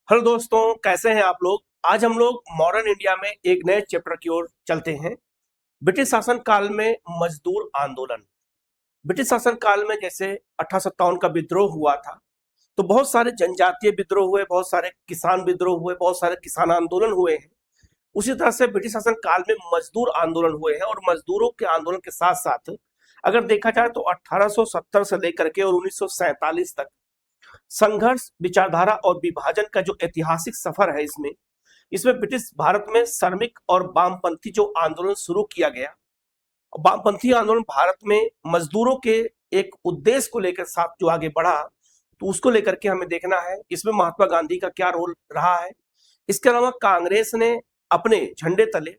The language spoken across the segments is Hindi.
हेलो दोस्तों, कैसे हैं आप लोग। आज हम लोग मॉडर्न इंडिया में एक नए चैप्टर की ओर चलते हैं। ब्रिटिश शासन काल में मजदूर आंदोलन। ब्रिटिश शासन काल में जैसे 1857 का विद्रोह हुआ था, तो बहुत सारे जनजातीय विद्रोह हुए, बहुत सारे किसान विद्रोह हुए, बहुत सारे किसान आंदोलन हुए हैं। उसी तरह से ब्रिटिश शासन काल में मजदूर आंदोलन हुए हैं और मजदूरों के आंदोलन के साथ साथ अगर देखा जाए तो 1870 से लेकर के और 1947 तक संघर्ष, विचारधारा और विभाजन का जो ऐतिहासिक सफर है, इसमें इसमें ब्रिटिश भारत में श्रमिक और वामपंथी जो आंदोलन शुरू किया गया। वामपंथी आंदोलन भारत में मजदूरों के एक उद्देश्य को लेकर साथ जो आगे बढ़ा, तो उसको लेकर के हमें देखना है इसमें महात्मा गांधी का क्या रोल रहा है। इसके अलावा कांग्रेस ने अपने झंडे तले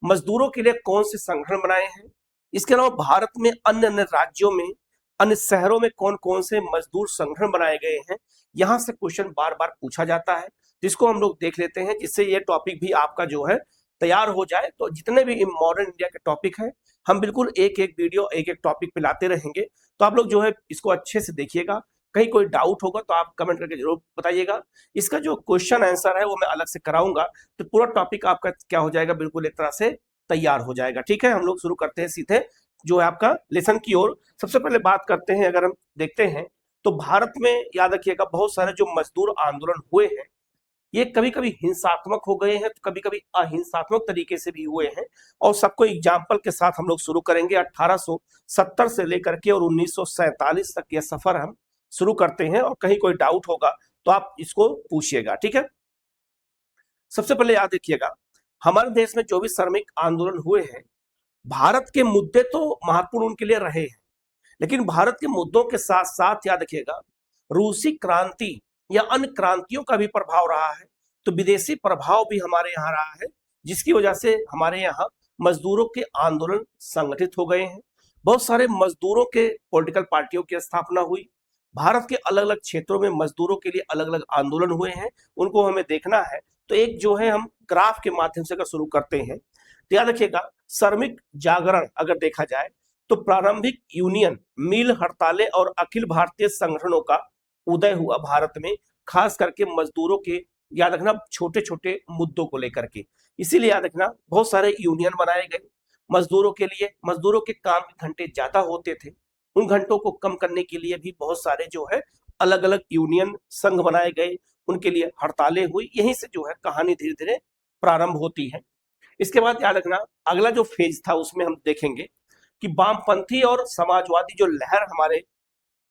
मजदूरों के लिए कौन से संगठन बनाए हैं। इसके अलावा भारत में अन्य अन्य राज्यों में, अन्य शहरों में कौन कौन से मजदूर संगठन बनाए गए हैं। यहाँ से क्वेश्चन बार बार पूछा जाता है, जिसको हम लोग देख लेते हैं, जिससे ये टॉपिक भी आपका जो है तैयार हो जाए। तो जितने भी मॉडर्न इंडिया के टॉपिक हैं, हम बिल्कुल एक एक वीडियो एक एक टॉपिक पे लाते रहेंगे। तो आप लोग जो है इसको अच्छे से देखिएगा। कहीं कोई डाउट होगा तो आप कमेंट करके जरूर बताइएगा। इसका जो क्वेश्चन आंसर है वो मैं अलग से कराऊंगा, तो पूरा टॉपिक आपका क्या हो जाएगा, बिल्कुल एक तरह से तैयार हो जाएगा। ठीक है, हम लोग शुरू करते हैं सीधे जो है आपका लेसन की ओर। सबसे पहले बात करते हैं, अगर हम देखते हैं तो भारत में याद रखिएगा बहुत सारे जो मजदूर आंदोलन हुए हैं, ये कभी कभी हिंसात्मक हो गए हैं, तो कभी कभी अहिंसात्मक तरीके से भी हुए हैं। और सबको एग्जाम्पल के साथ हम लोग शुरू करेंगे। 1870 से लेकर के और 1947 तक यह सफर हम शुरू करते हैं, और कहीं कोई डाउट होगा तो आप इसको पूछिएगा। ठीक है, सबसे पहले याद रखिएगा हमारे देश में जो भी श्रमिक आंदोलन हुए हैं, भारत के मुद्दे तो महत्वपूर्ण उनके लिए रहे हैं, लेकिन भारत के मुद्दों के साथ साथ याद रखिएगा रूसी क्रांति या अन्य क्रांतियों का भी प्रभाव रहा है। तो विदेशी प्रभाव भी हमारे यहाँ रहा है, जिसकी वजह से हमारे यहाँ मजदूरों के आंदोलन संगठित हो गए हैं। बहुत सारे मजदूरों के पॉलिटिकल पार्टियों की स्थापना हुई। भारत के अलग अलग क्षेत्रों में मजदूरों के लिए अलग अलग आंदोलन हुए हैं, उनको हमें देखना है। तो एक जो है हम ग्राफ के माध्यम से अगर शुरू करते हैं, तो याद रखिएगा श्रमिक जागरण अगर देखा जाए तो प्रारंभिक यूनियन, मिल, हड़तालें और अखिल भारतीय संगठनों का उदय हुआ भारत में, खास करके मजदूरों के, याद रखना, छोटे छोटे मुद्दों को लेकर के। इसीलिए याद रखना बहुत सारे यूनियन बनाए गए मजदूरों के लिए। मजदूरों के काम के घंटे ज्यादा होते थे, उन घंटों को कम करने के लिए भी बहुत सारे जो है अलग अलग यूनियन संघ बनाए गए, उनके लिए हड़तालें हुई। यहीं से जो है कहानी धीरे धीरे प्रारंभ होती है। इसके बाद याद रखना अगला जो फेज था उसमें हम देखेंगे कि वामपंथी और समाजवादी जो लहर हमारे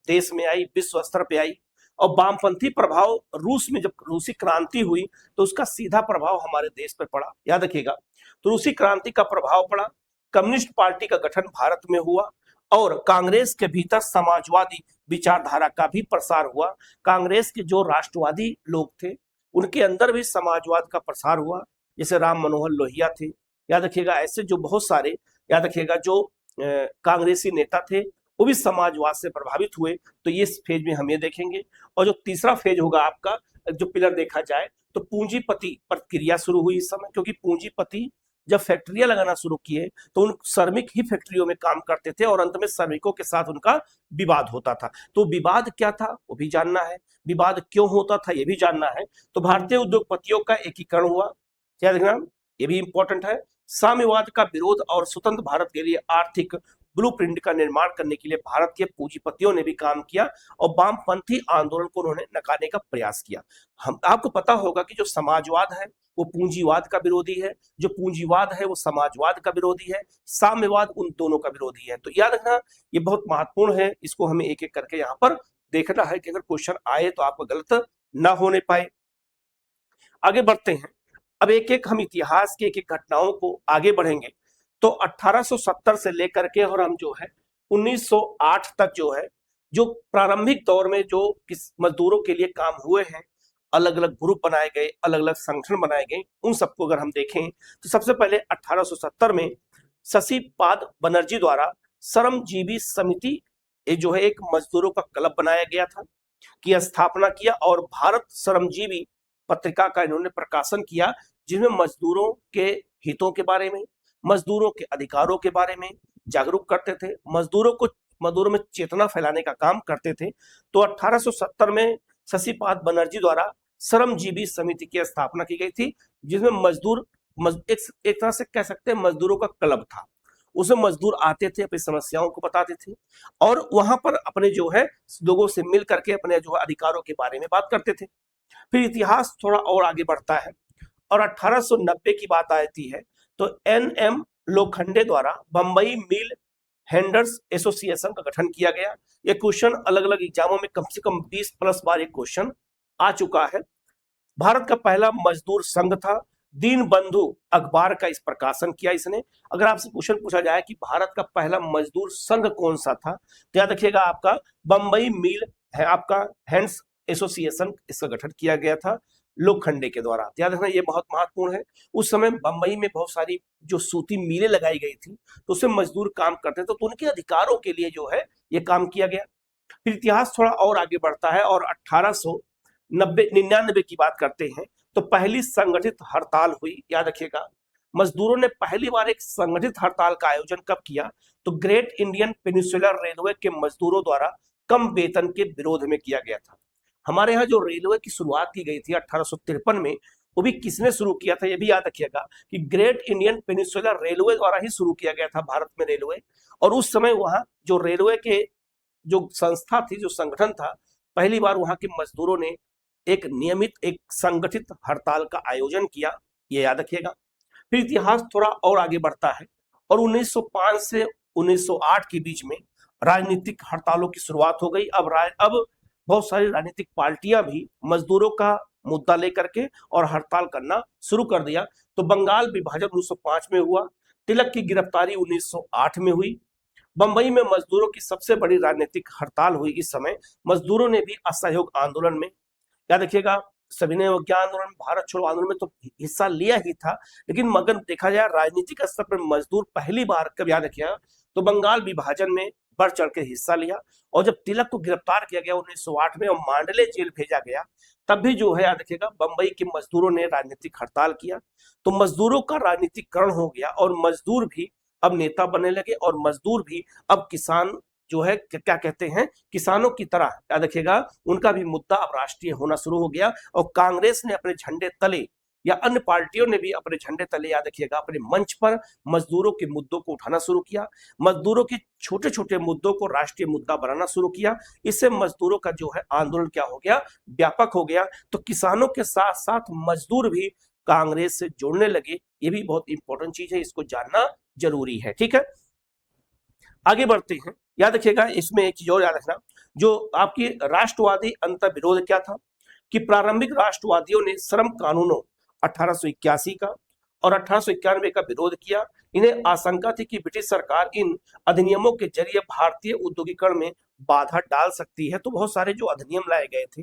देश में आई, विश्व स्तर पे आई। और वामपंथी प्रभाव रूस में, जब रूसी क्रांति हुई तो उसका सीधा प्रभाव हमारे देश पर पड़ा। याद रखिएगा, तो रूसी क्रांति का प्रभाव पड़ा, कम्युनिस्ट पार्टी का गठन भारत में हुआ और कांग्रेस के भीतर समाजवादी विचारधारा का भी प्रसार हुआ। कांग्रेस के जो राष्ट्रवादी लोग थे उनके अंदर भी समाजवाद का प्रसार हुआ, जैसे राम मनोहर लोहिया थे। याद रखिएगा ऐसे जो बहुत सारे, याद रखिएगा जो कांग्रेसी नेता थे वो भी समाजवाद से प्रभावित हुए। तो ये फेज में हम ये देखेंगे। और जो तीसरा फेज होगा आपका, जो पिलर देखा जाए तो पूंजीपति प्रक्रिया शुरू हुई इस समय, क्योंकि पूंजीपति जब फैक्ट्रियां लगाना शुरू किए तो उन श्रमिक ही फैक्ट्रियों में काम करते थे और अंत में श्रमिकों के साथ उनका विवाद होता था। तो विवाद क्या था वो भी जानना है, विवाद क्यों होता था ये भी जानना है। तो भारतीय उद्योगपतियों का एकीकरण हुआ, याद रखना ये भी इंपॉर्टेंट है। साम्यवाद का विरोध और स्वतंत्र भारत के लिए आर्थिक ब्लूप्रिंट का निर्माण करने के लिए भारत के पूंजीपतियों ने भी काम किया और वामपंथी आंदोलन को उन्होंने नकारने का प्रयास किया। हम आपको पता होगा कि जो समाजवाद है वो पूंजीवाद का विरोधी है, जो पूंजीवाद है वो समाजवाद का विरोधी है, साम्यवाद उन दोनों का विरोधी है। तो याद रखना ये बहुत महत्वपूर्ण है, इसको हमें एक एक करके यहाँ पर देखना है कि अगर क्वेश्चन आए तो आपको गलत ना होने पाए। आगे बढ़ते हैं, अब एक एक हम इतिहास के एक एक घटनाओं को आगे बढ़ेंगे। तो 1870 से लेकर के और हम जो है 1908 तक जो है, जो प्रारंभिक दौर में जो किस मजदूरों के लिए काम हुए हैं, अलग अलग ग्रुप बनाए गए, अलग अलग संगठन बनाए गए, उन सबको अगर हम देखें तो सबसे पहले 1870 में शशि पाद बनर्जी द्वारा श्रमजीवी समिति जो है एक मजदूरों का क्लब बनाया गया था, की स्थापना किया और भारत श्रमजीवी पत्रिका का इन्होंने प्रकाशन किया, जिसमें मजदूरों के हितों के बारे में, मजदूरों के अधिकारों के बारे में जागरूक करते थे, मजदूरों में चेतना फैलाने का काम करते थे। तो 1870 में शशि पाद बनर्जी द्वारा श्रमजीवी समिति की स्थापना की गई थी, जिसमें एक तरह से कह सकते हैं मजदूरों का क्लब था। उसमें मजदूर आते थे, अपनी समस्याओं को बताते थे और वहां पर अपने जो है लोगों से मिल करके अपने जो है अधिकारों के बारे में बात करते थे। फिर इतिहास थोड़ा और आगे बढ़ता है और 1890 की बात आती है तो एन.एम. लोखंडे द्वारा बंबई मिल हैंडर्स एसोसिएशन का गठन किया गया। ये क्वेश्चन अलग अलग एग्जामों में कम से कम 20 प्लस बार एक क्वेश्चन आ चुका है। भारत का पहला मजदूर संघ था, दीन बंधु अखबार का इस प्रकाशन किया इसने। अगर आपसे क्वेश्चन पूछा जाए कि भारत का पहला मजदूर संघ कौन सा था, तो याद रखिएगा आपका बंबई मिल है, आपका हैंड्स एसोसिएशन, इसका गठन किया गया था लोखंडे के द्वारा। याद रखना ये बहुत महत्वपूर्ण है। उस समय बंबई में बहुत सारी जो सूती मिलें लगाई गई थी तो उसमें मजदूर काम करते थे, तो उनके अधिकारों के लिए जो है ये काम किया गया। फिर इतिहास थोड़ा और आगे बढ़ता है और 1899 की बात करते हैं तो पहली संगठित हड़ताल हुई। याद रखिएगा मजदूरों ने पहली बार एक संगठित हड़ताल का आयोजन कब किया, तो ग्रेट इंडियन पेनिनसुलर रेलवे के मजदूरों द्वारा कम वेतन के विरोध में किया गया था। हमारे यहाँ जो रेलवे की शुरुआत की गई थी 1853 में, वो भी किसने शुरू किया था, ये भी याद रखिएगा कि ग्रेट इंडियन पेनिनसुलर रेलवे द्वारा ही शुरू किया गया था भारत में रेलवे। और उस समय वहां जो रेलवे के जो संस्था थी, जो संगठन था, पहली बार वहां के मजदूरों ने एक नियमित एक संगठित हड़ताल का आयोजन किया, ये याद रखिएगा। फिर इतिहास थोड़ा और आगे बढ़ता है और 1905 से 1908 के बीच में राजनीतिक हड़तालों की शुरुआत हो गई। अब बहुत सारी राजनीतिक पार्टियां भी मजदूरों का मुद्दा लेकर के और हड़ताल करना शुरू कर दिया। तो बंगाल विभाजन 1905 में हुआ, तिलक की गिरफ्तारी 1908 में हुई, बंबई में मजदूरों की सबसे बड़ी राजनीतिक हड़ताल हुई। इस समय मजदूरों ने भी असहयोग आंदोलन में, याद रखिएगा सविनय अवज्ञा आंदोलन, भारत छोड़ो आंदोलन में तो हिस्सा लिया ही था, लेकिन मगर देखा जाए राजनीतिक स्तर पर मजदूर पहली बार कब, याद रखिएगा तो बंगाल विभाजन में बढ़ चढ़ के हिस्सा लिया। और जब तिलक को गिरफ्तार किया गया 1908 में और मांडले जेल भेजा गया, तब भी जो है याद रखिएगा बंबई के मजदूरों ने राजनीतिक हड़ताल किया। तो मजदूरों का राजनीतिकरण हो गया और मजदूर भी अब नेता बनने लगे और मजदूर भी अब किसान जो है क्या कहते हैं किसानों की तरह, याद रखिएगा उनका भी मुद्दा अब राष्ट्रीय होना शुरू हो गया। और कांग्रेस ने अपने झंडे तले या अन्य पार्टियों ने भी अपने झंडे तले, याद रखिएगा अपने मंच पर मजदूरों के मुद्दों को उठाना शुरू किया, मजदूरों के छोटे छोटे मुद्दों को राष्ट्रीय मुद्दा बनाना शुरू किया। इससे मजदूरों का जो है आंदोलन क्या हो गया, व्यापक हो गया। तो किसानों के साथ साथ मजदूर भी कांग्रेस से जोड़ने लगे। ये भी बहुत इंपॉर्टेंट चीज है, इसको जानना जरूरी है। ठीक है, आगे बढ़ते हैं। याद रखिएगा इसमें एक चीज और याद रखना, जो आपकी राष्ट्रवादी अंतर्विरोध क्या था कि प्रारंभिक राष्ट्रवादियों ने श्रम कानूनों 1881 का और 1891 का विरोध किया। इन्हें आशंका थी कि ब्रिटिश सरकार इन अधिनियमों के जरिए भारतीय औद्योगिकरण में बाधा डाल सकती है। तो बहुत सारे जो अधिनियम लाए गए थे,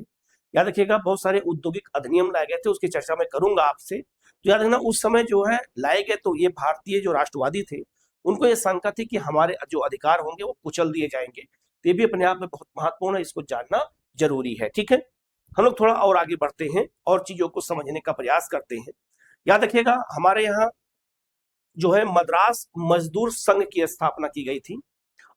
याद रखिएगा बहुत सारे औद्योगिक अधिनियम लाए गए थे, उसकी चर्चा मैं करूंगा आपसे। तो याद रखना उस समय जो है लाए गए, तो ये भारतीय जो राष्ट्रवादी थे उनको ये शंका थी कि हमारे जो अधिकार होंगे वो कुचल दिए जाएंगे। तो ये भी अपने आप में बहुत महत्वपूर्ण है, इसको जानना जरूरी है। ठीक है, हम लोग थोड़ा और आगे बढ़ते हैं और चीजों को समझने का प्रयास करते हैं। याद रखिएगा हमारे यहाँ जो है मद्रास मजदूर संघ की स्थापना की गई थी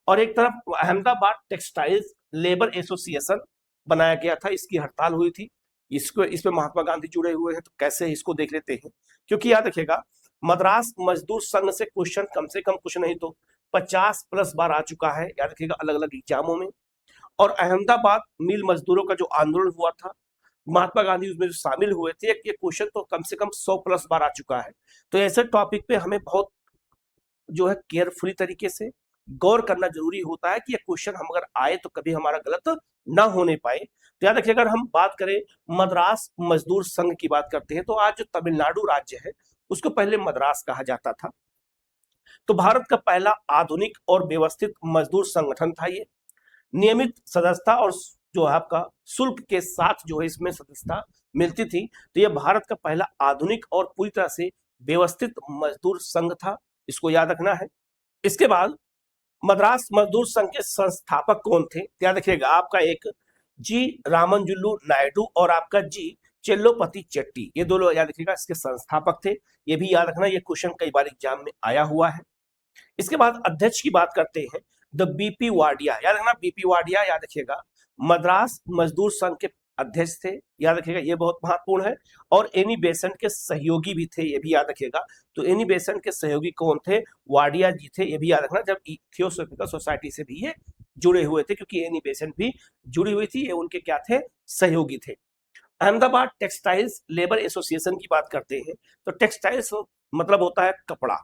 और एक तरफ अहमदाबाद टेक्सटाइल्स लेबर एसोसिएशन बनाया गया था, इसकी हड़ताल हुई थी। इसमें महात्मा गांधी जुड़े हुए हैं, तो कैसे इसको देख लेते हैं। क्योंकि याद रखिएगा मद्रास मजदूर संघ से क्वेश्चन कम से कम कुछ नहीं तो 50 प्लस बार आ चुका है, याद रखिएगा अलग अलग एग्जामों में। और अहमदाबाद मिल मजदूरों का जो आंदोलन हुआ था, महात्मा गांधी उसमें जो शामिल हुए थे, ये क्वेश्चन तो कम से कम 100 प्लस बार आ चुका है। तो ऐसे टॉपिक पे हमें बहुत जो है केयरफुली तरीके से गौर करना जरूरी होता है कि ये क्वेश्चन हम अगर आए तो कभी हमारा गलत ना होने पाए। तो याद रखिए अगर हम बात करें मद्रास मजदूर संघ की बात करते हैं, तो आज जो तमिलनाडु राज्य है उसको पहले मद्रास कहा जाता था। तो भारत का पहला आधुनिक और व्यवस्थित मजदूर संगठन था ये। नियमित सदस्यता और जो है आपका शुल्क के साथ जो है इसमें सदस्यता मिलती थी। तो यह भारत का पहला आधुनिक और पूरी तरह से व्यवस्थित मजदूर संघ था, इसको याद रखना है। इसके बाद मद्रास मजदूर संघ के संस्थापक कौन थे, याद रखिएगा आपका एक जी रामानुजलु नायडू और आपका जी चेल्लोपति चेट्टी, ये दोनों याद रखिएगा इसके संस्थापक थे। ये भी याद रखना, ये क्वेश्चन कई बार एग्जाम में आया हुआ है। इसके बाद अध्यक्ष की बात करते हैं, द बीपी वाडिया, याद रखना बीपी वाडिया याद रखिएगा मद्रास मजदूर संघ के अध्यक्ष थे, याद रखिएगा ये बहुत महत्वपूर्ण है। और एनी बेसेंट के सहयोगी भी थे, ये भी याद रखिएगा। तो एनी बेसेंट के सहयोगी कौन थे? वाडिया जी थे, ये भी याद रखना। जब थियोसॉफिकल सोसाइटी से भी ये जुड़े हुए थे, क्योंकि एनी बेसेंट भी जुड़ी हुई थी, ये उनके क्या थे? सहयोगी थे। अहमदाबाद टेक्सटाइल्स लेबर एसोसिएशन की बात करते हैं तो टेक्सटाइल्स मतलब होता है कपड़ा,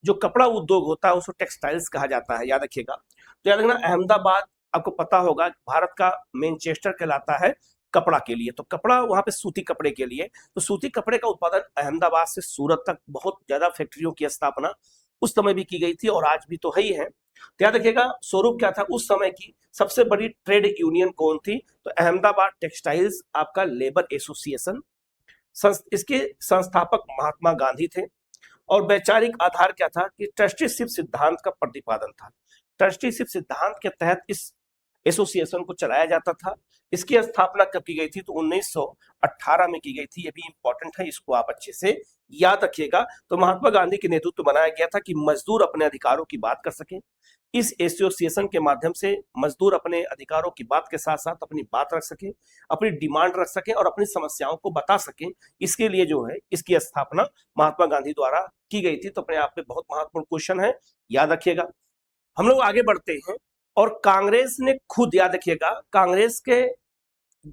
जो कपड़ा उद्योग होता है उसको टेक्सटाइल्स कहा जाता है, याद रखिएगा। तो याद रखना अहमदाबाद आपको पता होगा भारत का मैनचेस्टर कहलाता है कपड़ा के लिए। तो कपड़ा वहां पे सूती कपड़े के लिए, तो सूती कपड़े का उत्पादन अहमदाबाद से सूरत तक बहुत ज्यादा फैक्ट्रियों की स्थापना उस समय भी की गई थी और आज भी तो है ही है। तो याद रखिएगा स्वरूप क्या था उस समय की सबसे बड़ी ट्रेड यूनियन कौन थी? तो अहमदाबाद टेक्सटाइल्स आपका लेबर एसोसिएशन। इसके संस्थापक महात्मा गांधी थे। और वैचारिक आधार क्या था कि ट्रस्टीशिप सिद्धांत का प्रतिपादन था। ट्रस्टीशिप सिद्धांत के तहत इस एसोसिएशन को चलाया जाता था। इसकी स्थापना कब की गई थी? तो 1918 में की गई थी। ये भी इंपॉर्टेंट है, इसको आप अच्छे से याद रखिएगा। तो महात्मा गांधी के नेतृत्व बनाया गया था कि मजदूर अपने अधिकारों की बात कर सके। इस एसोसिएशन के माध्यम से मजदूर अपने अधिकारों की बात के साथ साथ अपनी बात रख सके, अपनी डिमांड रख सके और अपनी समस्याओं को बता सके। इसके लिए जो है इसकी स्थापना महात्मा गांधी द्वारा की गई थी। तो अपने आप में बहुत महत्वपूर्ण क्वेश्चन है, याद रखिएगा। हम लोग आगे बढ़ते हैं। और कांग्रेस ने खुद, याद रखिएगा, कांग्रेस के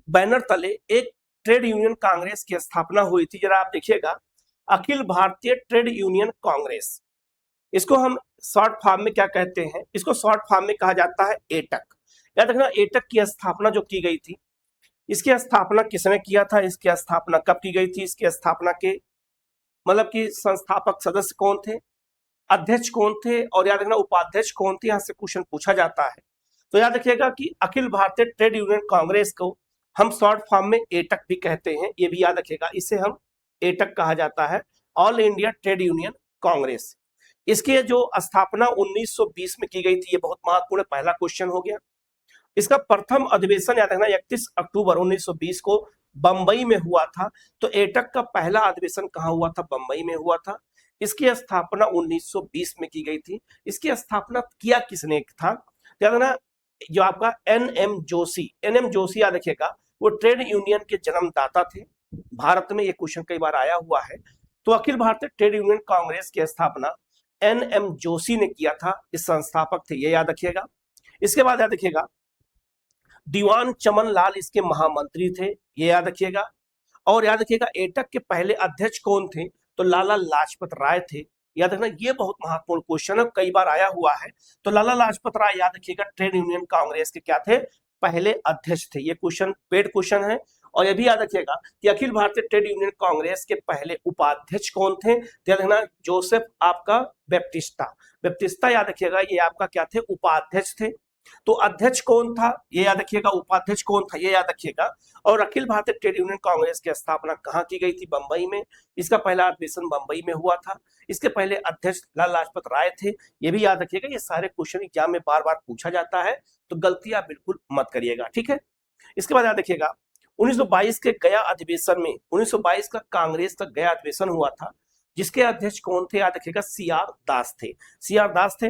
बैनर तले एक ट्रेड यूनियन कांग्रेस की स्थापना हुई थी। जरा आप देखिएगा, अखिल भारतीय ट्रेड यूनियन कांग्रेस। इसको हम शॉर्ट फॉर्म में क्या कहते हैं? इसको शॉर्ट फॉर्म में कहा जाता है एटक। याद रखना एटक की स्थापना जो की गई थी, इसकी स्थापना किसने किया था? इसकी स्थापना कब की गई थी? इसकी स्थापना के मतलब कि संस्थापक सदस्य कौन थे, अध्यक्ष कौन थे और याद रखना उपाध्यक्ष कौन थे? यहाँ से क्वेश्चन पूछा जाता है। तो याद रखिएगा कि अखिल भारतीय ट्रेड यूनियन कांग्रेस को हम शॉर्ट फॉर्म में एटक भी कहते हैं, ये भी याद रखिएगा। इसे हम एटक कहा जाता है, all India trade union Congress. इसकी जो स्थापना 1920 में की गई थी, ये बहुत महत्वपूर्ण पहला क्वेश्चन हो गया। इसका प्रथम अधिवेशन याद रखना 31 अक्टूबर 1920 को बंबई में हुआ था। तो एटक का पहला अधिवेशन कहाँ हुआ था? बंबई में हुआ था। इसकी स्थापना 1920 में की गई थी। इसकी स्थापना किया किसने था? याद रखना जो आपका एन.एम. जोशी, एन.एम. जोशी याद रखिएगा, वो ट्रेड यूनियन के जन्मदाता थे। भारत में ये क्वेश्चन कई बार आया हुआ है। तो अखिल भारतीय ट्रेड यूनियन कांग्रेस की स्थापना एन.एम. जोशी ने किया था, इस संस्थापक थे, ये याद रखिएगा। इसके बाद याद रखिएगा दीवान चमन लाल इसके महामंत्री थे, ये याद रखिएगा। और याद रखिएगा एटक के पहले अध्यक्ष कौन थे? तो लाला लाजपत राय थे, याद रखना। ये बहुत महत्वपूर्ण क्वेश्चन है, कई बार आया हुआ है। तो लाला लाजपत राय याद रखिएगा ट्रेड यूनियन कांग्रेस के क्या थे? पहले अध्यक्ष थे। ये क्वेश्चन पेड क्वेश्चन है। और ये भी याद रखिएगा कि अखिल भारतीय ट्रेड यूनियन कांग्रेस के पहले उपाध्यक्ष कौन थे? तो याद रखना जोसेफ आपका बैप्टिस्टा, बैप्टिस्टा याद रखिएगा, ये आपका क्या थे? उपाध्यक्ष थे। तो अध्यक्ष कौन था? ये याद रखिएगा। उपाध्यक्ष कौन था? ये याद रखिएगा। और अखिल भारतीय ट्रेड यूनियन कांग्रेस की स्थापना कहाँ की गई थी? बंबई में। इसका पहला अधिवेशन बंबई में हुआ था। इसके पहले अध्यक्ष लाला लाजपत राय थे, ये भी याद रखिएगा। ये सारे क्वेश्चन एग्जाम में बार बार पूछा जाता है, तो गलतियां बिल्कुल मत करिएगा, ठीक है। इसके बाद याद रखिएगा 1922 के गया अधिवेशन में, 1922 का कांग्रेस का गया अधिवेशन हुआ था, जिसके अध्यक्ष कौन थे? याद रखिएगा सी.आर. दास थे, सी.आर. दास थे।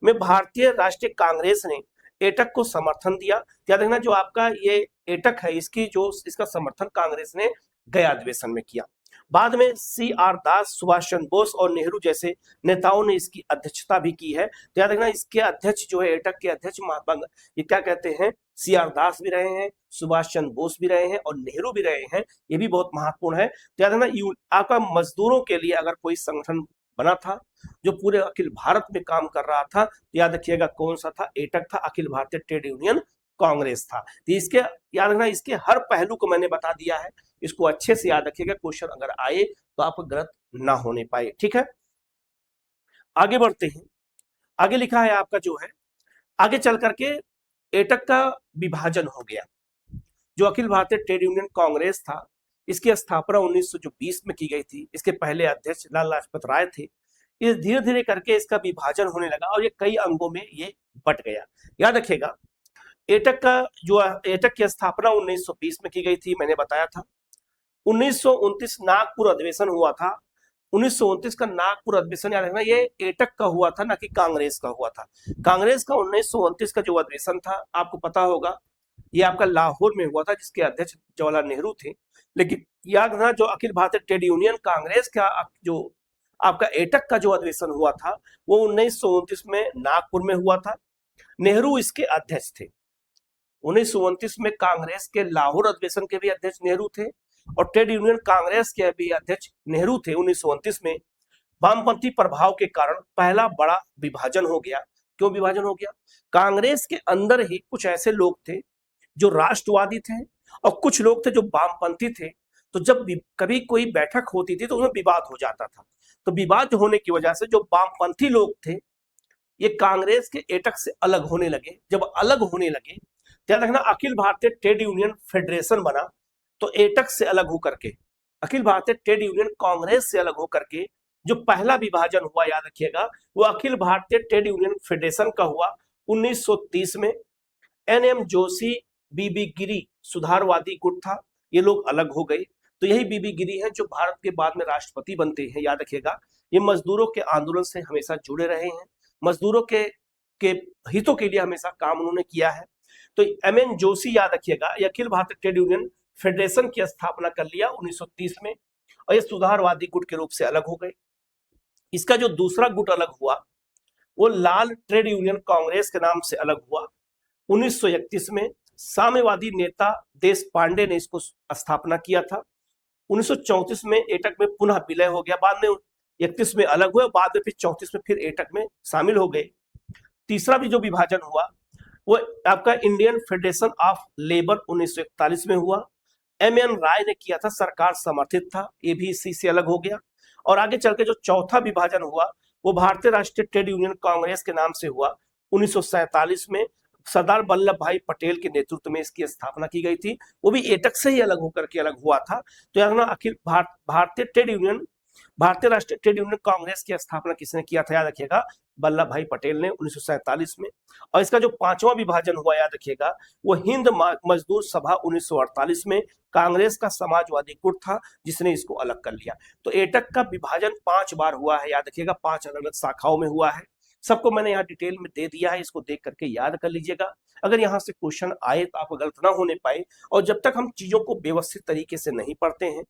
में भारतीय राष्ट्रीय कांग्रेस ने एटक को समर्थन दिया। याद रखना जो आपका ये एटक है, इसका समर्थन कांग्रेस ने गया अधिवेशन में किया। बाद में सी.आर. दास, सुभाष चंद्र बोस और नेहरू जैसे नेताओं ने इसकी अध्यक्षता भी की है। तो याद रखना इसके अध्यक्ष जो है एटक के अध्यक्ष महात्मा, ये क्या कहते हैं? सी.आर. दास भी रहे हैं, सुभाष चंद्र बोस भी रहे हैं और नेहरू भी रहे हैं। ये भी बहुत महत्वपूर्ण है। तो याद रखना आपका मजदूरों के लिए अगर कोई संगठन बना था जो पूरे अखिल भारत में काम कर रहा था, तो याद रखिएगा कौन सा था? एटक था, अखिल भारतीय ट्रेड यूनियन कांग्रेस था। तो इसके याद रखना इसके हर पहलू को मैंने बता दिया है, इसको अच्छे से याद रखिएगा, क्वेश्चन अगर आए तो आपको गलत ना होने पाए, ठीक है। आगे बढ़ते हैं। आगे लिखा है आपका जो है, आगे चल करके एटक का विभाजन हो गया। जो अखिल भारतीय ट्रेड यूनियन कांग्रेस था, इसकी स्थापना 1920 में की गई थी। इसके पहले अध्यक्ष लाला लाजपत राय थे। ये धीरे धीरे करके इसका विभाजन होने लगा और ये कई अंगों में ये बट गया। याद रखिएगा एटक की स्थापना 1920 में की गई थी, मैंने बताया था। 1929 नागपुर अधिवेशन हुआ था। 1929 का नागपुर अधिवेशन याद रखना, ये एटक का हुआ था, ना कि कांग्रेस का हुआ था। कांग्रेस का 1929 का जो अधिवेशन था, आपको पता होगा ये आपका लाहौर में हुआ था, जिसके अध्यक्ष जवाहरलाल नेहरू थे। लेकिन याद रखना, जो अखिल भारतीय ट्रेड यूनियन कांग्रेस का जो आपका एटक का जो अधिवेशन हुआ था वो 1929 में नागपुर में हुआ था। नेहरू इसके अध्यक्ष थे। 1929 में कांग्रेस के लाहौर अधिवेशन के भी अध्यक्ष नेहरू थे और ट्रेड यूनियन कांग्रेस के भी अध्यक्ष नेहरू थे। 1929 में वामपंथी प्रभाव के कारण पहला बड़ा विभाजन हो गया। क्यों विभाजन हो गया? कांग्रेस के अंदर ही कुछ ऐसे लोग थे जो राष्ट्रवादी थे और कुछ लोग थे जो वामपंथी थे। तो जब कभी कोई बैठक होती थी तो उसमें विवाद हो जाता था। तो विवाद होने की वजह से जो वामपंथी लोग थे ये कांग्रेस के एटक से अलग होने लगे। जब अलग होने लगे, ध्यान रखना, Akhil Bharatiya trade union federation बना। तो एटक से अलग होकर के अखिल भारतीय ट्रेड यूनियन कांग्रेस से अलग होकर के जो पहला विभाजन हुआ, याद रखिएगा, वो Akhil Bharatiya trade union federation का हुआ 1930 में। एनएम जोशी, बीबी गिरी सुधारवादी गुट था, ये लोग अलग हो गए। तो यही बीबी गिरी हैं जो भारत के बाद में राष्ट्रपति बनते हैं, याद रखिएगा। ये मजदूरों के आंदोलन से हमेशा जुड़े रहे हैं, मजदूरों के हितों के लिए हमेशा काम उन्होंने किया है। तो एमएन जोशी, याद रखिएगा, ये Akhil Bharatiya trade union federation की स्थापना कर लिया 1930 में और ये सुधारवादी गुट के रूप से अलग हो गए। इसका जो दूसरा गुट अलग हुआ वो लाल ट्रेड यूनियन कांग्रेस के नाम से अलग हुआ 1931 में। साम्यवादी नेता देश पांडे ने इसको स्थापना किया था। 1934 में एटक में पुनः विलय हो गया, बाद में 31 में अलग हुए, बाद में फिर 34 में फिर एटक में शामिल हो गए। तीसरा भी जो विभाजन हुआ वो आपका इंडियन फेडरेशन ऑफ लेबर 1941 में हुआ। एमएन राय ने किया था, सरकार समर्थित था, ये भी इसी से अलग हो गया। और आगे चल के जो चौथा विभाजन हुआ वो भारतीय राष्ट्रीय ट्रेड यूनियन कांग्रेस के नाम से हुआ 1947 में। सरदार वल्लभ भाई पटेल के नेतृत्व में इसकी स्थापना की गई थी, वो भी एटक से ही अलग होकर के अलग हुआ था। तो याद रखना, अखिल भारतीय ट्रेड यूनियन, भारतीय राष्ट्रीय ट्रेड यूनियन कांग्रेस की स्थापना किसने किया था? याद रखिएगा, वल्लभ भाई पटेल ने 1947 में। और इसका जो पांचवा विभाजन हुआ, याद रखिएगा, वो हिंद मजदूर सभा 1948 में, कांग्रेस का समाजवादी गुट था जिसने इसको अलग कर लिया। तो एटक का विभाजन 5 बार हुआ है, याद रखिएगा, 5 अलग अलग शाखाओं में हुआ है। सबको मैंने यहाँ डिटेल में दे दिया है, इसको देख करके याद कर लीजिएगा। अगर यहाँ से क्वेश्चन आए तो आपको गलत ना होने पाए। और जब तक हम चीजों को व्यवस्थित तरीके से नहीं पढ़ते हैं,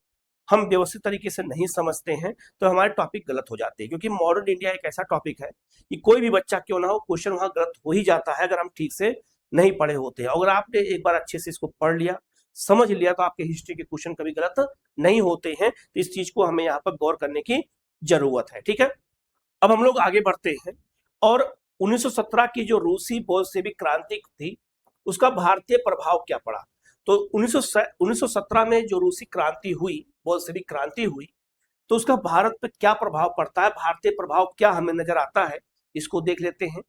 हम व्यवस्थित तरीके से नहीं समझते हैं, तो हमारे टॉपिक गलत हो जाते हैं। क्योंकि मॉडर्न इंडिया एक ऐसा टॉपिक है कि कोई भी बच्चा क्यों ना हो, क्वेश्चन वहां गलत हो ही जाता है अगर हम ठीक से नहीं पढ़े होते हैं। अगर आपने एक बार अच्छे से इसको पढ़ लिया, समझ लिया, तो आपके हिस्ट्री के क्वेश्चन कभी गलत नहीं होते हैं। तो इस चीज को हमें यहाँ पर गौर करने की जरूरत है, ठीक है। अब हम लोग आगे बढ़ते हैं और 1917 की जो रूसी बोल्शेविक क्रांति थी उसका भारतीय प्रभाव क्या पड़ा। तो 1917 में जो रूसी क्रांति हुई, बोल्शेविक क्रांति हुई, तो उसका भारत पे क्या प्रभाव पड़ता है, भारतीय प्रभाव क्या हमें नजर आता है, इसको देख लेते हैं।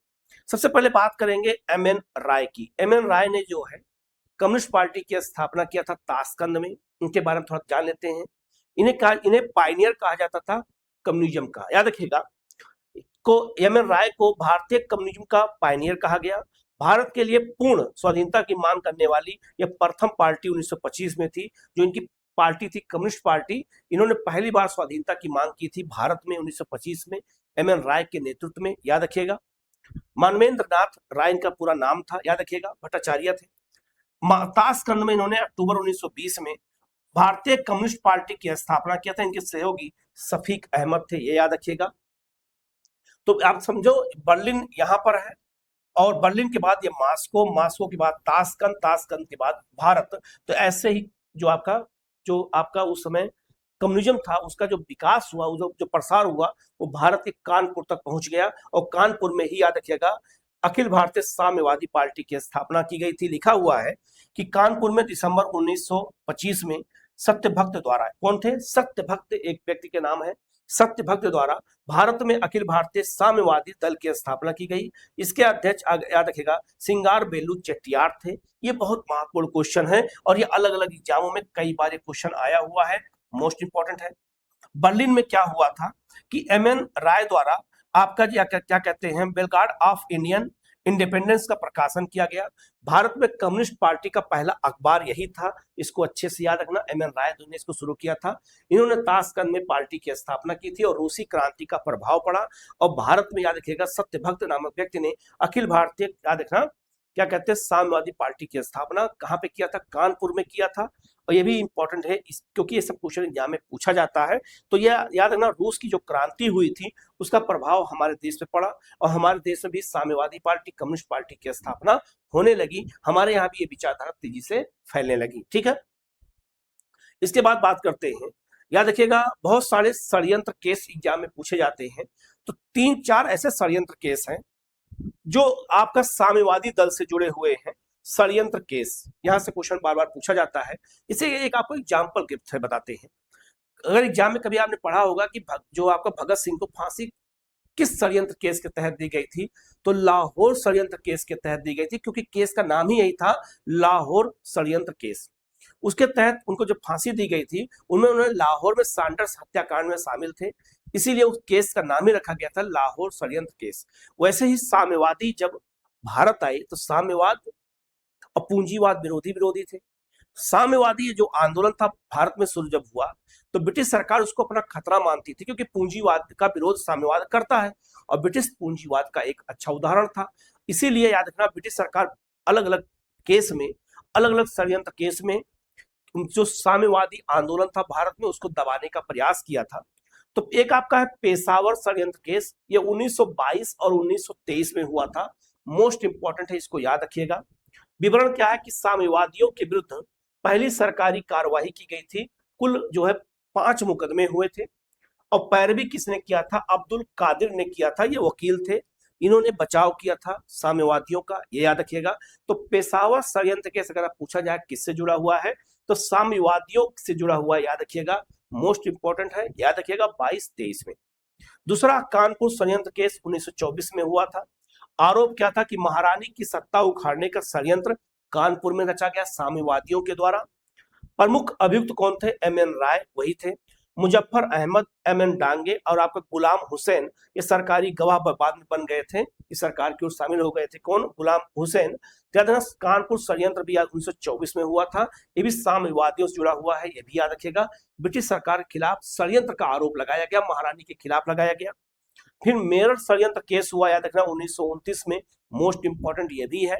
सबसे पहले बात करेंगे एमएन राय की। एमएन राय ने जो है कम्युनिस्ट पार्टी की स्थापना किया था ताशकंद में। उनके बारे में थोड़ा जान लेते हैं। इन्हें पायनियर कहा जाता था कम्युनिज्म का, याद रखिएगा। एमएन राय को भारतीय कम्युनिज्म का पायनियर कहा गया। भारत के लिए पूर्ण स्वाधीनता की मांग करने वाली यह प्रथम पार्टी 1925 में थी। जो इनकी पार्टी थी कम्युनिस्ट पार्टी, इन्होंने पहली बार स्वाधीनता की मांग की थी भारत में 1925 में एमएन राय के नेतृत्व में, याद रखिएगा। मानवेंद्र नाथ राय इनका पूरा नाम था, याद रखिएगा, भट्टाचार्य थे। ताशकंद में इन्होंने अक्टूबर 1920 में भारतीय कम्युनिस्ट पार्टी की स्थापना किया था। इनके सहयोगी शफीक अहमद थे, ये याद रखिएगा। तो आप समझो, बर्लिन यहाँ पर है और बर्लिन के बाद ये मास्को के बाद ताशकंद, ताशकंद के बाद भारत। तो ऐसे ही जो आपका उस समय कम्युनिज्म था उसका जो विकास हुआ, जो प्रसार हुआ, वो भारत के कानपुर तक पहुंच गया। और कानपुर में ही, याद रखिएगा, अखिल भारतीय साम्यवादी पार्टी की स्थापना की गई थी। लिखा हुआ है कि कानपुर में दिसंबर 1925 में सत्यभक्त द्वारा, कौन थे? सत्यभक्त, एक व्यक्ति के नाम है, सत्यभक्त द्वारा भारत में अखिल भारतीय साम्यवादी दल की स्थापना की गई। इसके अध्यक्ष, याद रखिएगा, सिंगार बेलू चेट्टियार थे। ये बहुत महत्वपूर्ण क्वेश्चन है और ये अलग अलग एग्जामों में कई बार ये क्वेश्चन आया हुआ है, मोस्ट इंपॉर्टेंट है। बर्लिन में क्या हुआ था कि एमएन राय द्वारा आपका क्या कहते हैं, बेलगार्ड ऑफ इंडियन इंडिपेंडेंस का प्रकाशन किया गया। भारत में कम्युनिस्ट पार्टी का पहला अखबार यही था, इसको अच्छे से याद रखना। एमएन राय ने इसको शुरू किया था। इन्होंने ताशकंद में पार्टी की स्थापना की थी और रूसी क्रांति का प्रभाव पड़ा और भारत में, याद रखिएगा, सत्यभक्त नामक व्यक्ति ने अखिल भारतीय, याद रखना, क्या कहते हैं, साम्यवादी पार्टी की स्थापना कहाँ पे किया था, कानपुर में किया था। और ये भी इंपॉर्टेंट है क्योंकि ये सब क्वेश्चन एग्जाम में पूछा जाता है। तो यह याद रखना, रूस की जो क्रांति हुई थी उसका प्रभाव हमारे देश पे पड़ा और हमारे देश में भी साम्यवादी पार्टी, कम्युनिस्ट पार्टी की स्थापना होने लगी। हमारे यहाँ भी ये विचारधारा तेजी से फैलने लगी। ठीक है, इसके बाद बात करते हैं, याद रखिएगा बहुत सारे षड्यंत्र केस एग्जाम में पूछे जाते हैं। तो 3-4 ऐसे षड्यंत्र केस हैं जो आपका साम्यवादी दल से जुड़े हुए हैं। षड्यंत्र केस, यहां से क्वेश्चन बार बार पूछा जाता है। इसे एक आपको एग्जाम्पल के से बताते हैं। अगर एग्जाम में कभी आपने पढ़ा होगा कि जो आपका भगत सिंह को फांसी किस षड्यंत्र केस के तहत दी गई थी, तो लाहौर षड्यंत्र केस के तहत दी गई थी, क्योंकि केस का नाम ही यही था, लाहौर षड्यंत्र केस। उसके तहत उनको जो फांसी दी गई थी उनमें उन्होंने लाहौर में सैंडर्स हत्याकांड में शामिल थे, इसीलिए उस केस का नाम ही रखा गया था लाहौर षड्यंत्र केस। वैसे ही साम्यवादी जब भारत आए तो साम्यवाद और पूंजीवाद विरोधी विरोधी थे। साम्यवादी जो आंदोलन था भारत में शुरू जब हुआ तो ब्रिटिश सरकार उसको अपना खतरा मानती थी, क्योंकि पूंजीवाद का विरोध साम्यवाद करता है और ब्रिटिश पूंजीवाद का एक अच्छा उदाहरण था। इसीलिए याद रखना, ब्रिटिश सरकार अलग अलग केस में, अलग अलग षड्यंत्र केस में जो साम्यवादी आंदोलन था भारत में उसको दबाने का प्रयास किया था। तो एक आपका है पेशावर षड्यंत्र केस, ये 1922 और 1923 में हुआ था। मोस्ट इंपॉर्टेंट है, इसको याद रखिएगा। विवरण क्या है कि साम्यवादियों के विरुद्ध पहली सरकारी कार्यवाही की गई थी। कुल जो है 5 मुकदमे हुए थे और पैरवी किसने किया था, अब्दुल कादिर ने किया था, ये वकील थे, इन्होंने बचाव किया था साम्यवादियों का, ये याद रखिएगा। तो पेशावर षड्यंत्र केस अगर पूछा जाए किससे जुड़ा हुआ है तो साम्यवादियों से जुड़ा हुआ है, याद रखिएगा, मोस्ट इंपॉर्टेंट है, याद रखिएगा 22-23 में। दूसरा कानपुर षड्यंत्र केस 1924 में हुआ था। आरोप क्या था कि महारानी की सत्ता उखाड़ने का षड्यंत्र कानपुर में रचा गया साम्यवादियों के द्वारा। प्रमुख अभियुक्त कौन थे, एम.एन. राय वही थे। मुजफ्फर अहमद, एम.एन. डांगे और आपका गुलाम हुसैन ये सरकारी गवाह बाद में बन गए थे, इस सरकार की ओर शामिल हो गए थे। कौन, गुलाम हुसैन। कानपुर षड्यंत्र भी 1924 में हुआ था, ये भी साम्यवादियों से जुड़ा हुआ है, ये भी याद रखिएगा। ब्रिटिश सरकार के खिलाफ षड्यंत्र का आरोप लगाया गया, महारानी के खिलाफ लगाया गया। फिर मेरठ षड्यंत्र केस हुआ, याद रखना 1929 में, मोस्ट इंपॉर्टेंट ये भी है।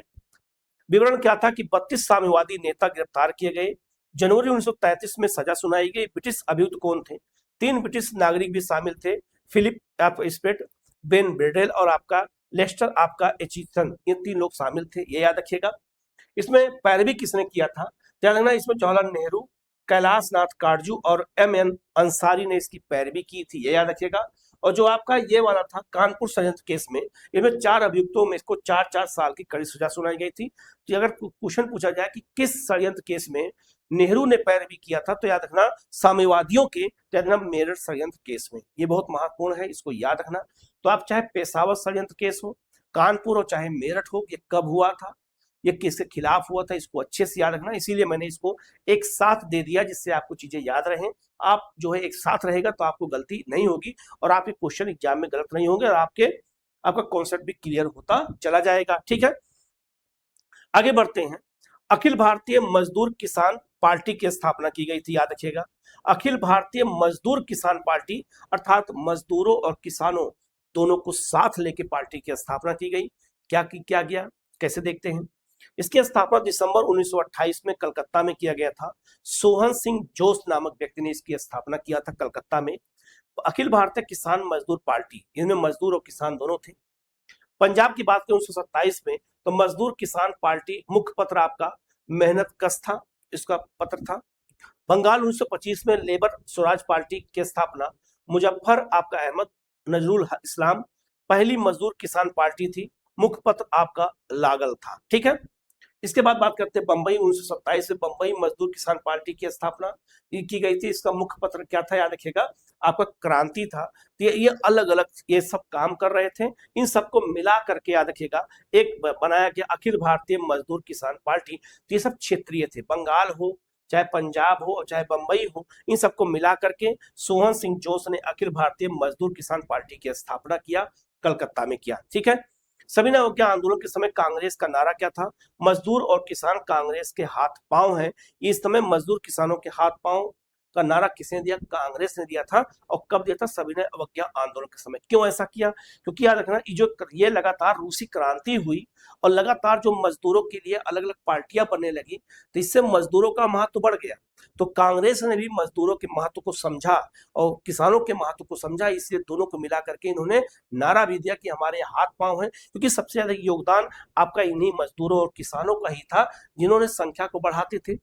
विवरण क्या था कि 32 साम्यवादी नेता गिरफ्तार किए गए। जनवरी 1933 में सजा सुनाई गई। ब्रिटिश अभियुक्त कौन थे, 3 ब्रिटिश नागरिक भी शामिल थे, फिलिप स्पेट, बेन ब्रेडेल और आपका लेस्टर आपका एचिसन, ये 3 लोग शामिल थे, ये याद रखिएगा। इसमें पैरवी किसने किया था, ध्यान रखना, इसमें जवाहरलाल नेहरू, कैलाश नाथ काटजू और एम.एन. अंसारी ने इसकी पैरवी की थी, ये याद रखिएगा। और जो आपका ये वाला था कानपुर षड्यंत्र केस में, इसमें 4 अभियुक्तों में इसको 4-4 साल की कड़ी सजा सुनाई गई थी। तो अगर क्वेश्चन पूछा जाए कि किस षड्यंत्र केस में नेहरू ने पैरवी किया था, तो याद रखना साम्यवादियों के, याद रखना मेरठ षड्यंत्र केस में, ये बहुत महत्वपूर्ण है, इसको याद रखना। तो आप चाहे पेशावर षड्यंत्र केस हो, कानपुर हो, चाहे मेरठ हो, ये कब हुआ था, ये किसके खिलाफ हुआ था, इसको अच्छे से याद रखना। इसीलिए मैंने इसको एक साथ दे दिया जिससे आपको चीजें याद रहें। आप जो है एक साथ रहेगा तो आपको गलती नहीं होगी और आपके क्वेश्चन एग्जाम में गलत नहीं होंगे और आपका कॉन्सेप्ट भी क्लियर होता चला जाएगा। ठीक है, आगे बढ़ते हैं। अखिल भारतीय मजदूर किसान पार्टी की स्थापना की गई थी, याद रखिएगा। अखिल भारतीय मजदूर किसान पार्टी अर्थात मजदूरों और किसानों दोनों को साथ लेके पार्टी की स्थापना की गई। क्या गया, कैसे देखते हैं। इसकी स्थापना दिसंबर 1928 में कलकत्ता में किया गया था। सोहन सिंह जोश नामक व्यक्ति ने इसकी स्थापना किया था कलकत्ता में। अखिल भारतीय किसान मजदूर पार्टी, इनमें मजदूर और किसान दोनों थे। पंजाब की बात करें 1927 में, तो मजदूर किसान पार्टी मुख्य पत्र आपका मेहनत कश था, इसका पत्र था। बंगाल 1925 में लेबर स्वराज पार्टी की स्थापना मुजफ्फर आपका अहमद नजरुल इस्लाम, पहली मजदूर किसान पार्टी थी, मुख्य पत्र आपका लागल था। ठीक है, इसके बाद बात करते हैं बंबई 1927 में बंबई मजदूर किसान पार्टी की स्थापना की गई थी। इसका मुख्य पत्र क्या था, याद रखिएगा, आपका क्रांति था। तो ये अलग अलग ये सब काम कर रहे थे, इन सबको मिला करके याद रखिएगा एक बनाया गया अखिल भारतीय मजदूर किसान पार्टी। तो ये सब क्षेत्रीय थे, बंगाल हो चाहे पंजाब हो चाहे बंबई हो, इन सबको मिला करके सोहन सिंह जोश ने अखिल भारतीय मजदूर किसान पार्टी की स्थापना किया, कलकत्ता में किया। ठीक है, सविनय अवज्ञा आंदोलन के समय कांग्रेस का नारा क्या था, मजदूर और किसान कांग्रेस के हाथ पांव हैं। इस समय मजदूर किसानों के हाथ पांव, का नारा किसने दिया? कांग्रेस ने दिया था। और कब दिया था? सविनय अवज्ञा आंदोलन के समय। क्यों ऐसा किया? क्योंकि याद रखना, ये लगातार रूसी क्रांति हुई और लगातार जो मजदूरों के लिए अलग अलग पार्टियां बनने लगी, तो इससे मजदूरों का महत्व बढ़ गया। तो कांग्रेस ने भी मजदूरों के महत्व को समझा और किसानों के महत्व को समझा, इसलिए दोनों को मिला करके इन्होंने नारा भी दिया कि हमारे हाथ पांव हैं, क्योंकि सबसे ज्यादा योगदान आपका इन्हीं मजदूरों और किसानों का ही था, जिन्होंने संख्या को बढ़ाते थे,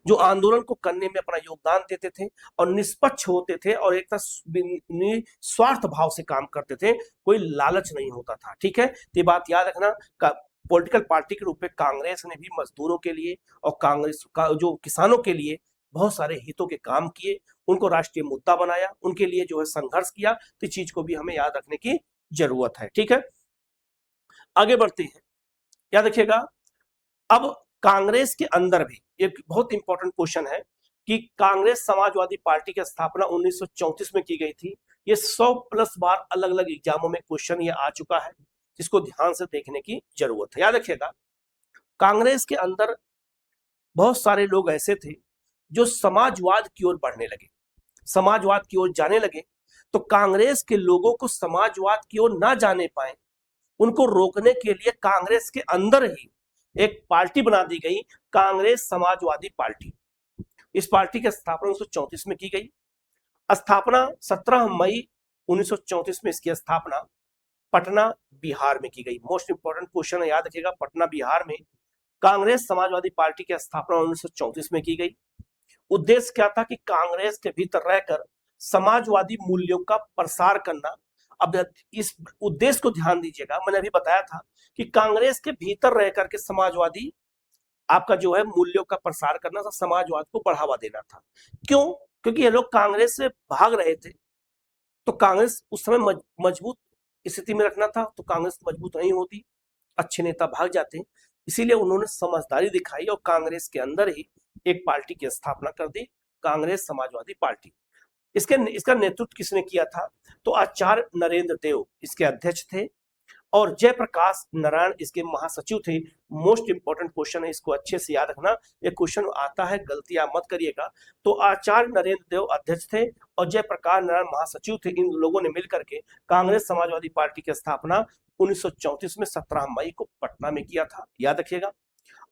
जो आंदोलन को करने में अपना योगदान देते थे और निष्पक्ष होते थे और एक स्वार्थ भाव से काम करते थे, कोई लालच नहीं होता था। ठीक है, तो ये बात याद रखना। पॉलिटिकल पार्टी के रूप में कांग्रेस ने भी मजदूरों के लिए और कांग्रेस का जो किसानों के लिए बहुत सारे हितों के काम किए, उनको राष्ट्रीय मुद्दा बनाया, उनके लिए जो है संघर्ष किया। तो चीज को भी हमें याद रखने की जरूरत है। ठीक है, आगे बढ़ते हैं। याद रखिएगा, अब कांग्रेस के अंदर भी एक बहुत इंपॉर्टेंट क्वेश्चन है कि कांग्रेस समाजवादी पार्टी की स्थापना 1934 में की गई थी। ये 100+ बार अलग अलग एग्जामों में क्वेश्चन ये आ चुका है, जिसको ध्यान से देखने की जरूरत है। याद रखिएगा, कांग्रेस के अंदर बहुत सारे लोग ऐसे थे जो समाजवाद की ओर बढ़ने लगे, समाजवाद की ओर जाने लगे। तो कांग्रेस के लोगों को समाजवाद की ओर ना जाने पाए, उनको रोकने के लिए कांग्रेस के अंदर ही एक पार्टी बना दी गई, कांग्रेस समाजवादी पार्टी। इस पार्टी की स्थापना 1934 में की गई। स्थापना 17 मई 1934 में इसकी स्थापना पटना बिहार में की गई। मोस्ट इंपोर्टेंट क्वेश्चन है, याद रखिएगा, पटना बिहार में कांग्रेस समाजवादी पार्टी की स्थापना 1934 में की गई। उद्देश्य क्या था कि कांग्रेस के भीतर रहकर समाजवादी मूल्यों का प्रसार करना। अब इस उद्देश्य को ध्यान दीजिएगा, मैंने अभी बताया था कि कांग्रेस के भीतर रह करके समाजवादी आपका जो है मूल्यों का प्रसार करना था, समाजवाद को बढ़ावा देना था। क्यों? क्योंकि ये लोग कांग्रेस से भाग रहे थे, तो कांग्रेस उस समय मजबूत स्थिति में रखना था, तो कांग्रेस मजबूत नहीं होती, अच्छे नेता भाग जाते हैं। इसीलिए उन्होंने समझदारी दिखाई और कांग्रेस के अंदर ही एक पार्टी की स्थापना कर दी, कांग्रेस समाजवादी पार्टी। इसका नेतृत्व किसने किया था? तो आचार्य नरेंद्र देव इसके अध्यक्ष थे और जयप्रकाश नारायण इसके महासचिव थे। मोस्ट इंपोर्टेंट क्वेश्चन है, इसको अच्छे से याद रखना, ये क्वेश्चन आता है, गलतियां मत करिएगा। तो आचार्य नरेंद्र देव अध्यक्ष थे और जयप्रकाश नारायण महासचिव थे। इन लोगों ने मिलकर के कांग्रेस समाजवादी पार्टी की स्थापना 1934 में 17 मई को पटना में किया था। याद रखिएगा।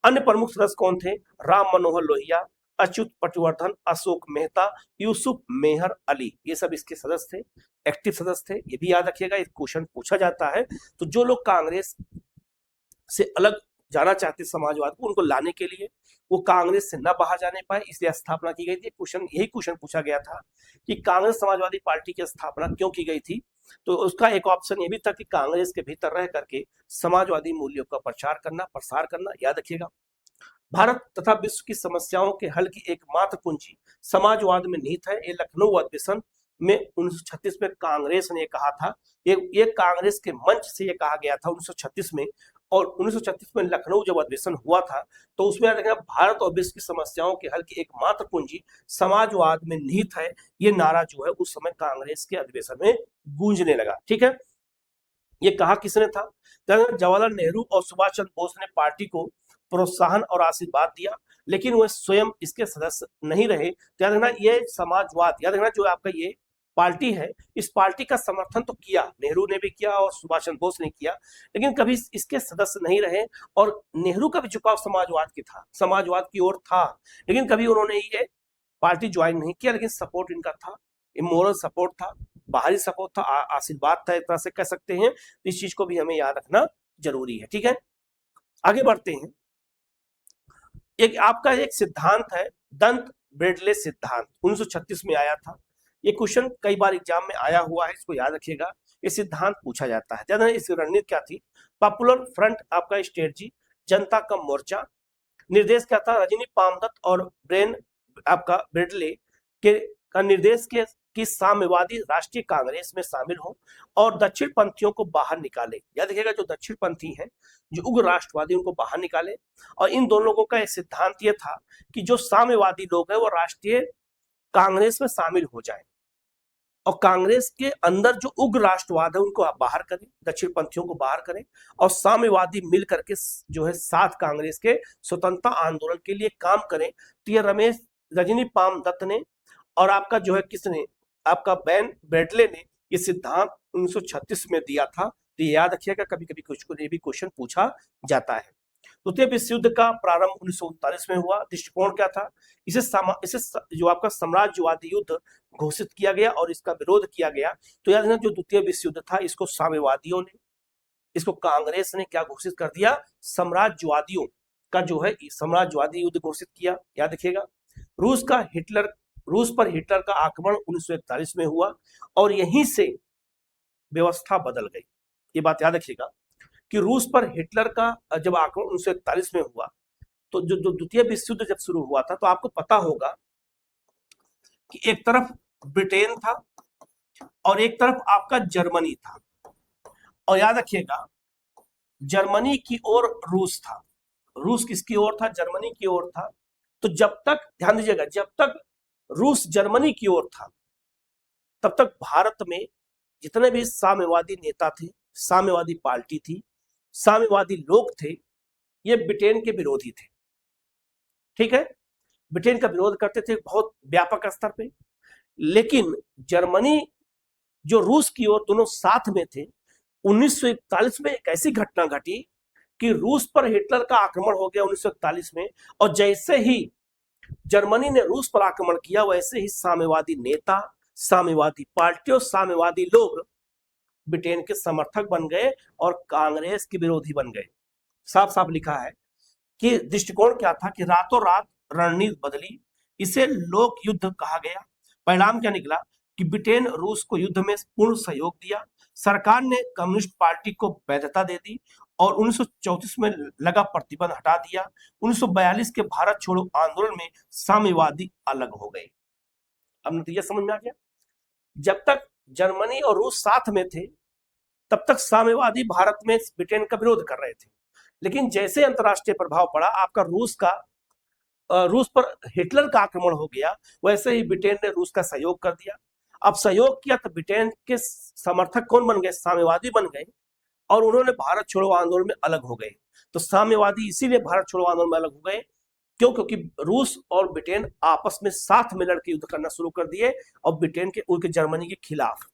अन्य प्रमुख सदस्य कौन थे? राम मनोहर लोहिया, अच्युत पटवर्धन, अशोक मेहता, यूसुफ मेहर अली, ये सब इसके सदस्य थे, एक्टिव सदस्य थे। ये भी याद रखिएगा, एक क्वेश्चन पूछा जाता है। तो जो लोग कांग्रेस से अलग जाना चाहते समाजवाद को, उनको लाने के लिए वो कांग्रेस से न बाहर जाने पाए, इसलिए स्थापना की गई थी। यही क्वेश्चन पूछा गया था कि कांग्रेस समाजवादी पार्टी की स्थापना क्यों की गई थी? तो उसका एक ऑप्शन ये भी था कि कांग्रेस के भीतर रह करके समाजवादी मूल्यों का प्रचार करना, प्रसार करना। याद रखिएगा, भारत तथा विश्व की समस्याओं के हल की एकमात्र कुंजी समाजवाद में निहित है। ये लखनऊ अधिवेशन में 1936 में कांग्रेस ने कहा था। ये कांग्रेस के मंच से ये कहा गया था 1936 में। और 1936 में लखनऊ जब अधिवेशन हुआ था, तो उसमें भारत और विश्व की समस्याओं के हल की एकमात्र कुंजी समाजवाद में निहित है, ये नारा जो है उस समय कांग्रेस के अधिवेशन में गूंजने लगा। ठीक है, ये कहा किसने था? जवाहरलाल नेहरू और सुभाष चंद्र बोस ने पार्टी को प्रोत्साहन और आशीर्वाद दिया, लेकिन वह स्वयं इसके सदस्य नहीं रहे। तो याद रखना, ये समाजवाद, याद रखना, जो आपका ये पार्टी है, इस पार्टी का समर्थन तो किया, नेहरू ने भी किया और सुभाष चंद्र बोस ने किया, लेकिन कभी इसके सदस्य नहीं रहे। और नेहरू का भी झुकाव समाजवाद की था, समाजवाद की ओर था, लेकिन कभी उन्होंने ये पार्टी ज्वाइन नहीं किया। लेकिन सपोर्ट इनका था, इमोरल सपोर्ट था, बाहरी सपोर्ट था, आशीर्वाद था, एक तरह से कह सकते हैं। इस चीज को भी हमें याद रखना जरूरी है। ठीक है, आगे बढ़ते हैं। एक आपका एक सिद्धांत है, दंत ब्रेडले सिद्धांत, 1936 में आया था। ये क्वेश्चन कई बार एग्जाम में आया हुआ है, इसको याद रखिएगा। ये सिद्धांत पूछा जाता है। ज्यादा इसकी रणनीति क्या थी? पॉपुलर फ्रंट आपका स्ट्रेटजी, जनता का मोर्चा। निर्देश क्या था? रजनी पामदत्त और ब्रेन आपका ब्रेडले के का निर्देश के कि साम्यवादी राष्ट्रीय कांग्रेस में शामिल हो और दक्षिण पंथियों को बाहर निकाले। याद रखिएगा, जो दक्षिण पंथी हैं, जो उग्र राष्ट्रवादी, उनको बाहर निकाले। और इन दोनों लोगों का एक सिद्धांत यह था कि जो साम्यवादी लोग हैं वो राष्ट्रीय कांग्रेस में शामिल हो जाए और कांग्रेस के अंदर जो उग्र राष्ट्रवाद है उनको बाहर करें, दक्षिण पंथियों को बाहर करें और साम्यवादी मिल करके जो है साथ कांग्रेस के स्वतंत्रता आंदोलन के लिए काम करें। तो ये रजनी पामदत्त ने और आपका जो है किसने, आपका बैन ब्रेडले ने ये सिद्धांत 1936 में दिया था। तो ये याद रखिएगा, कभी कभी कुछ ये भी क्वेश्चन पूछा जाता है। द्वितीय विश्व युद्ध का प्रारंभ 1939 में हुआ। दृष्टिकोण क्या था, इसे जो आपका साम्राज्यवादी युद्ध घोषित किया गया और इसका विरोध किया गया। तो याद रखना, जो द्वितीय विश्व युद्ध था इसको साम्यवादियों ने, इसको कांग्रेस ने क्या घोषित कर दिया, साम्राज्यवादियों का जो है साम्राज्यवादी युद्ध घोषित किया। याद रखिएगा, रूस पर हिटलर का आक्रमण 1941 में हुआ और यहीं से व्यवस्था बदल गई। ये बात याद रखिएगा कि रूस पर हिटलर का जब आक्रमण 1941 में हुआ, तो जो द्वितीय विश्व युद्ध जब शुरू हुआ था, तो आपको पता होगा कि एक तरफ ब्रिटेन था और एक तरफ आपका जर्मनी था। और याद रखिएगा, जर्मनी की ओर रूस था। रूस किसकी ओर था, जर्मनी की ओर था। तो जब तक, ध्यान दीजिएगा, जब तक रूस जर्मनी की ओर था, तब तक भारत में जितने भी साम्यवादी नेता थे, साम्यवादी पार्टी थी, साम्यवादी लोग थे, ये ब्रिटेन के विरोधी थे। ठीक है, ब्रिटेन का विरोध करते थे बहुत व्यापक स्तर पे। लेकिन जर्मनी जो रूस की ओर, दोनों साथ में थे। 1941 में एक ऐसी घटना घटी कि रूस पर हिटलर का आक्रमण हो गया 1941 में, और जैसे ही जर्मनी ने रूस पर आक्रमण किया, वैसे ही साम्यवादी नेता, साम्यवादी पार्टी और साम्यवादी लोग ब्रिटेन के समर्थक बन गए और कांग्रेस के विरोधी बन गए। साफ साफ लिखा है कि दृष्टिकोण क्या था कि रातों रात रणनीति बदली, इसे लोक युद्ध कहा गया। परिणाम क्या निकला कि ब्रिटेन रूस को युद्ध में पूर्ण सहयोग दिया, सरकार ने कम्युनिस्ट पार्टी को वैधता दे दी और 1934 में लगा प्रतिबंध हटा दिया। 1942 के भारत छोड़ो आंदोलन में साम्यवादी अलग हो गए। अब नतीजा समझ में आ गया। जब तक जर्मनी और रूस साथ में थे, तब तक साम्यवादी भारत में ब्रिटेन का विरोध कर रहे थे। लेकिन जैसे अंतरराष्ट्रीय प्रभाव पड़ा, आपका रूस पर हिटलर का आक्रमण हो गया, वैसे ही ब्रिटेन ने रूस का सहयोग कर दिया। अब सहयोग किया तो ब्रिटेन के समर्थक कौन बन गए, साम्यवादी बन गए, और उन्होंने भारत छोड़ो आंदोलन में अलग हो गए। तो साम्यवादी इसीलिए भारत छोड़ो आंदोलन में अलग हो गए, क्यों, क्योंकि रूस और ब्रिटेन आपस में साथ में लड़के युद्ध करना शुरू कर दिए और ब्रिटेन के उनके जर्मनी के खिलाफ।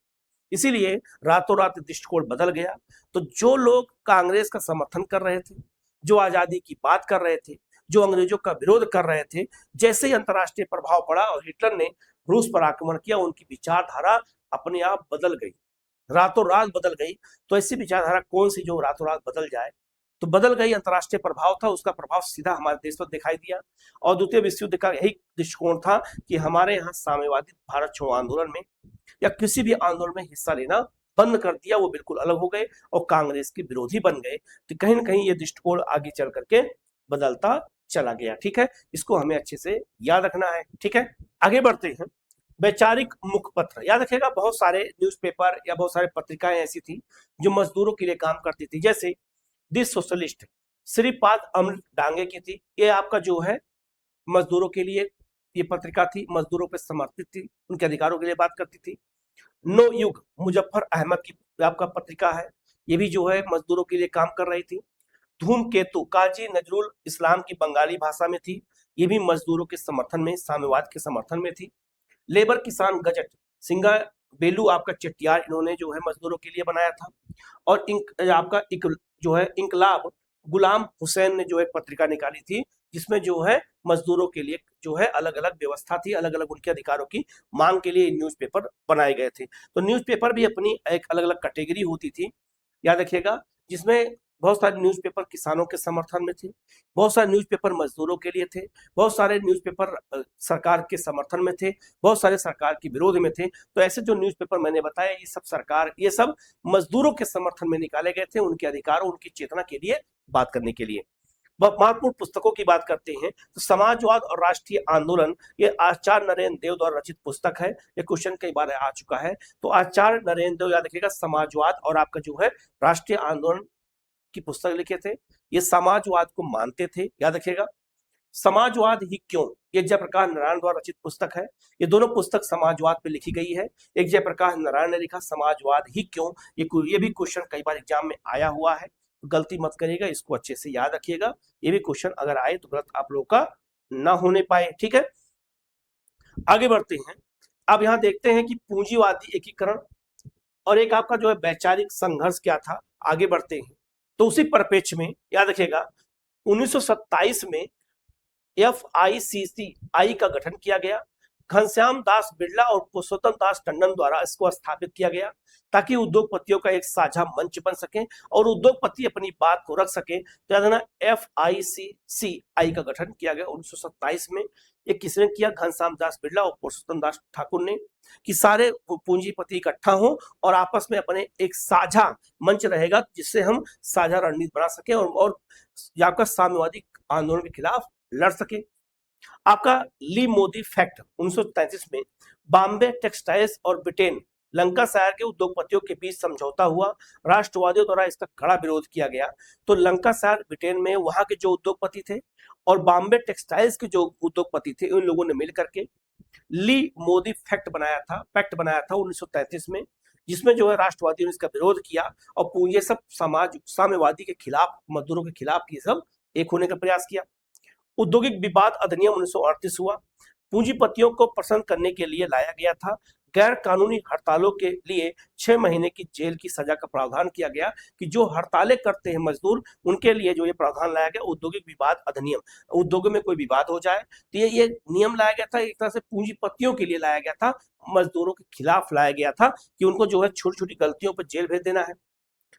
इसीलिए रातों रात दृष्टिकोण बदल गया। तो जो लोग कांग्रेस का समर्थन कर रहे थे, जो आजादी की बात कर रहे थे, जो अंग्रेजों का विरोध कर रहे थे, जैसे ही अंतरराष्ट्रीय प्रभाव पड़ा और हिटलर ने रूस पर आक्रमण किया, उनकी विचारधारा अपने आप बदल गई, रातों रात बदल गई। तो ऐसी विचारधारा कौन सी जो रातों रात बदल जाए, तो बदल गई। अंतरराष्ट्रीय प्रभाव था, उसका प्रभाव सीधा हमारे देश पर दिखाई दिया। और द्वितीय विश्व युद्ध का यही दृष्टिकोण था कि हमारे यहाँ साम्यवादी भारत छोड़ो आंदोलन में या किसी भी आंदोलन में हिस्सा लेना बंद कर दिया, वो बिल्कुल अलग हो गए और कांग्रेस के विरोधी बन गए। तो कहीं ना कहीं ये दृष्टिकोण आगे चल करके बदलता चला गया। ठीक है, इसको हमें अच्छे से याद रखना है। ठीक है, आगे बढ़ते हैं। वैचारिक मुखपत्र, याद रखिएगा, बहुत सारे न्यूज़पेपर या बहुत सारे पत्रिकाएं ऐसी थी जो मजदूरों के लिए काम करती थी। जैसे दी सोशलिस्ट श्रीपाद अमृत डांगे की थी। ये आपका जो है मजदूरों के लिए ये पत्रिका थी, मजदूरों पर समर्पित थी, उनके अधिकारों के लिए बात करती थी। नो युग मुजफ्फर अहमद की आपका पत्रिका है, ये भी जो है मजदूरों के लिए काम कर रही थी। धूमकेतु काजी नजरुल इस्लाम की बंगाली भाषा में थी, ये भी मजदूरों के समर्थन में, साम्यवाद के समर्थन में थी। लेबर किसान गजट सिंगा बेलू आपका चटियार, इन्होंने जो है मजदूरों के लिए बनाया था। और आपका जो है इंकलाब गुलाम हुसैन ने जो एक पत्रिका निकाली थी, जिसमें जो है मजदूरों के लिए जो है अलग अलग व्यवस्था थी, अलग अलग उनके अधिकारों की मांग के लिए न्यूज़पेपर बनाए गए थे। तो न्यूज़पेपर भी अपनी एक अलग अलग कैटेगरी होती थी, याद रखिएगा, जिसमें बहुत सारे न्यूज़पेपर किसानों के समर्थन में थे, बहुत सारे न्यूज़पेपर मजदूरों के लिए थे, बहुत सारे न्यूज़पेपर सरकार के समर्थन में थे, बहुत सारे सरकार के विरोध में थे। तो ऐसे जो न्यूज़पेपर मैंने बताया, ये सब मजदूरों के समर्थन में निकाले गए थे, उनके अधिकारों, उनकी चेतना के लिए बात करने के लिए। महत्वपूर्ण पुस्तकों की बात करते हैं तो समाजवाद और राष्ट्रीय आंदोलन, ये आचार्य नरेंद्र देव द्वारा रचित पुस्तक है। ये क्वेश्चन कई बार आ चुका है। तो आचार्य नरेंद्र देव, याद रखिएगा, समाजवाद और आपका जो है राष्ट्रीय आंदोलन की पुस्तक लिखे थे। ये समाजवाद को मानते थे, याद रखिएगा। समाजवाद ही क्यों, ये जयप्रकाश नारायण द्वारा रचित पुस्तक है। ये दोनों पुस्तक समाजवाद पे लिखी गई है। एक जयप्रकाश नारायण ने लिखा समाजवाद ही क्यों, ये भी क्वेश्चन कई बार एग्जाम में आया हुआ है, तो गलती मत करिएगा, इसको अच्छे से याद रखिएगा। ये भी क्वेश्चन अगर आए तो गलत आप लोगों का ना होने पाए। ठीक है, आगे बढ़ते हैं। अब यहाँ देखते हैं कि पूंजीवादी एकीकरण और एक आपका जो है वैचारिक संघर्ष क्या था, आगे बढ़ते हैं। तो उसी परिप्रेक्ष्य में याद रखिएगा 1927 में FICCI का गठन किया गया। घनश्याम दास बिरला और पुरुषोत्तम दास टंडन द्वारा इसको स्थापित किया गया ताकि उद्योगपतियों का एक साझा मंच बन सके और उद्योगपति अपनी बात को रख सके। तो याद रखना FICCI का गठन किया गया 1927 में। ये किसने किया? घनश्याम दास बिरला और पुरुषोत्तम दास ठाकुर ने, कि सारे पूंजीपति इकट्ठा हो और आपस में अपने एक साझा मंच रहेगा जिससे हम साझा रणनीति बना सके और आपका साम्यवादी आंदोलन के खिलाफ लड़ सके। आपका ली मोदी फैक्ट 1933 में बॉम्बे टेक्सटाइल्स और ब्रिटेन लंकाशायर के उद्योगपतियों के बीच समझौता हुआ। राष्ट्रवादियों द्वारा इसका कड़ा विरोध किया गया। तो लंकाशायर ब्रिटेन में वहां के जो उद्योगपति थे और बॉम्बे टेक्सटाइल्स के जो उद्योगपति थे, उन लोगों ने मिलकर के ली मोदी पैक्ट बनाया था 1933 में, जिसमें जो है राष्ट्रवादियों ने इसका विरोध किया और ये सब समाज साम्यवादी के खिलाफ, मजदूरों के खिलाफ ये सब एक होने का प्रयास किया। औद्योगिक विवाद अधिनियम 1938 हुआ। पूंजीपतियों को प्रसन्न करने के लिए लाया गया था। गैर कानूनी हड़तालों के लिए 6 महीने की जेल की सजा का प्रावधान किया गया, कि जो हड़तालें करते हैं मजदूर, उनके लिए जो ये प्रावधान लाया गया औद्योगिक विवाद अधिनियम। उद्योगों में कोई विवाद हो जाए तो ये नियम लाया गया था, एक तरह से पूंजीपतियों के लिए लाया गया था, मजदूरों के खिलाफ लाया गया था कि उनको जो है छोटी छोटी गलतियों पर जेल भेज देना है।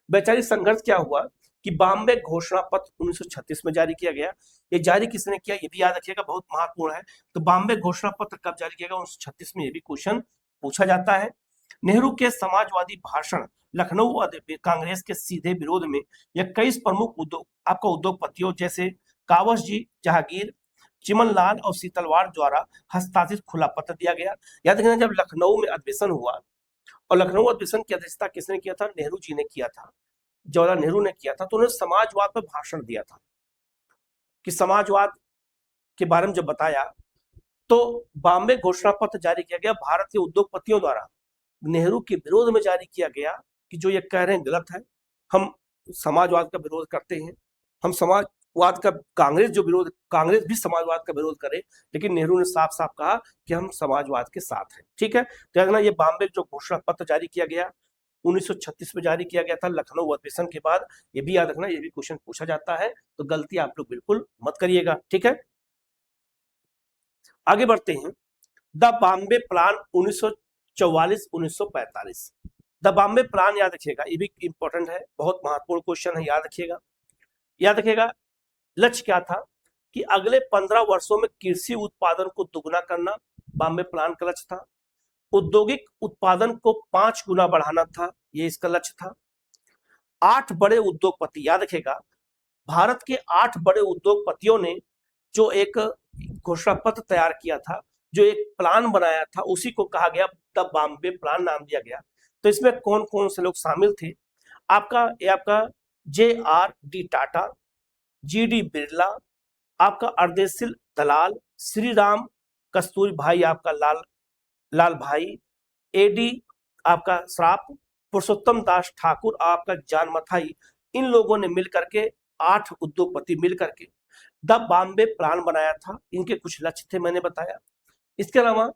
वैचारिक संघर्ष क्या हुआ कि बॉम्बे घोषणा पत्र 1936 में जारी किया गया। ये जारी किसने किया, ये भी याद रखिएगा, बहुत महत्वपूर्ण है। तो बॉम्बे घोषणा पत्र कब जारी किया गया? 1936 में। ये भी क्वेश्चन पूछा जाता है। नेहरू के समाजवादी भाषण लखनऊ कांग्रेस के सीधे विरोध में या कई प्रमुख उद्योगपतियों जैसे कावस जी, जहांगीर, चिमनलाल और सीतलवाड़ द्वारा हस्ताक्षरित खुला पत्र दिया गया। याद रखना, जब लखनऊ में अधिवेशन हुआ और लखनऊ अधिवेशन की अध्यक्षता किसने किया था? नेहरू जी ने किया था, जवाहरलाल नेहरू ने किया था। तो उन्होंने समाजवाद पर भाषण दिया था कि समाजवाद के बारे में जब बताया तो बॉम्बे घोषणा पत्र जारी किया गया, भारत के उद्योगपतियों द्वारा नेहरू के विरोध में जारी किया गया कि जो ये कह रहे हैं गलत है, हम समाजवाद का विरोध करते हैं, हम समाजवाद का कांग्रेस भी समाजवाद का विरोध करे, लेकिन नेहरू ने साफ साफ कहा कि हम समाजवाद के साथ हैं। ठीक है, तो अगला ये बॉम्बे जो घोषणा पत्र जारी किया गया 1936 में जारी किया गया था लखनऊ अधिवेशन के बाद। ये भी याद रखना, ये भी क्वेश्चन पूछा जाता है, तो गलती आप लोग बिल्कुल मत करिएगा। ठीक है, आगे बढ़ते हैं। The Bombay plan 1944-1945। The Bombay plan याद रखिएगा, ये भी इंपॉर्टेंट है, बहुत महत्वपूर्ण क्वेश्चन है, याद रखिएगा। लक्ष्य क्या था कि अगले 15 वर्षों में कृषि उत्पादन को दुगुना करना बॉम्बे प्लान का लक्ष्य था। औद्योगिक उत्पादन को 5 गुना बढ़ाना था, ये इसका लक्ष्य था। 8 बड़े उद्योगपति, याद रखिएगा, भारत के 8 बड़े उद्योगपतियों ने जो एक घोषणा पत्र तैयार किया था, जो एक प्लान बनाया था, उसी को कहा गया द बॉम्बे प्लान नाम दिया गया। तो इसमें कौन कौन से लोग शामिल थे? आपका JRD टाटा, GD बिरला, आपका अर्देशील दलाल, श्री राम कस्तूरी भाई, आपका लाल भाई, AD आपका श्राप, पुरुषोत्तम दास ठाकुर, आपका जान मथाई, इन लोगों ने मिलकर के 8 उद्योगपति मिलकर के द बॉम्बे प्लान बनाया था। इनके कुछ लक्ष्य थे, मैंने बताया। इसके अलावा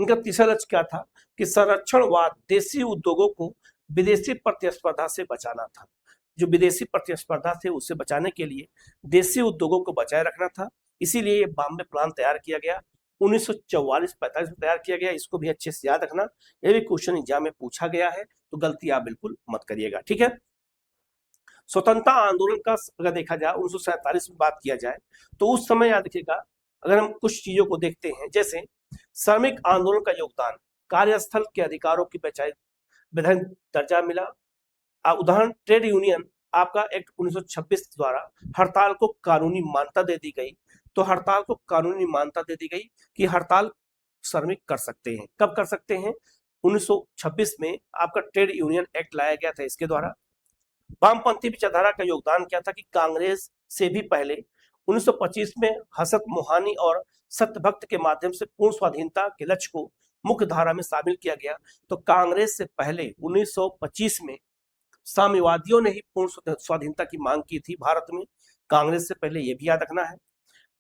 इनका तीसरा लक्ष्य क्या था कि संरक्षणवाद, देशी उद्योगों को विदेशी प्रतिस्पर्धा से बचाना था। जो विदेशी प्रतिस्पर्धा से उससे बचाने के लिए देशी उद्योगों को बचाए रखना था, इसीलिए ये बॉम्बे प्लान तैयार किया गया। 1944-45 में तैयार किया गया। इसको भी अच्छे से याद रखना, ये भी क्वेश्चन एग्जाम में पूछा गया है, तो गलती आप बिल्कुल मत करिएगा। ठीक है, स्वतंत्रता आंदोलन का अगर देखा जाए 1947 में बात किया जाए तो उस समय याद रखिएगा, अगर हम कुछ चीजों को देखते हैं, जैसे श्रमिक आंदोलन का योगदान, कार्यस्थल के अधिकारों की वैधानिक दर्जा मिला। उदाहरण, ट्रेड यूनियन आपका एक्ट 1926 द्वारा हड़ताल को कानूनी मान्यता दे दी गई। तो हड़ताल को कानूनी मान्यता दे दी गई कि हड़ताल श्रमिक कर सकते हैं। कब कर सकते हैं? 1926 में आपका ट्रेड यूनियन एक्ट लाया गया था, इसके द्वारा। वामपंथी विचारधारा का योगदान क्या था कि कांग्रेस से भी पहले 1925 में हसरत मोहानी और सत्यभक्त के माध्यम से पूर्ण स्वाधीनता के लक्ष्य को मुख्य धारा में शामिल किया गया। तो कांग्रेस से पहले 1925 में साम्यवादियों ने ही पूर्ण स्वाधीनता की मांग की थी भारत में, कांग्रेस से पहले, ये भी याद रखना है।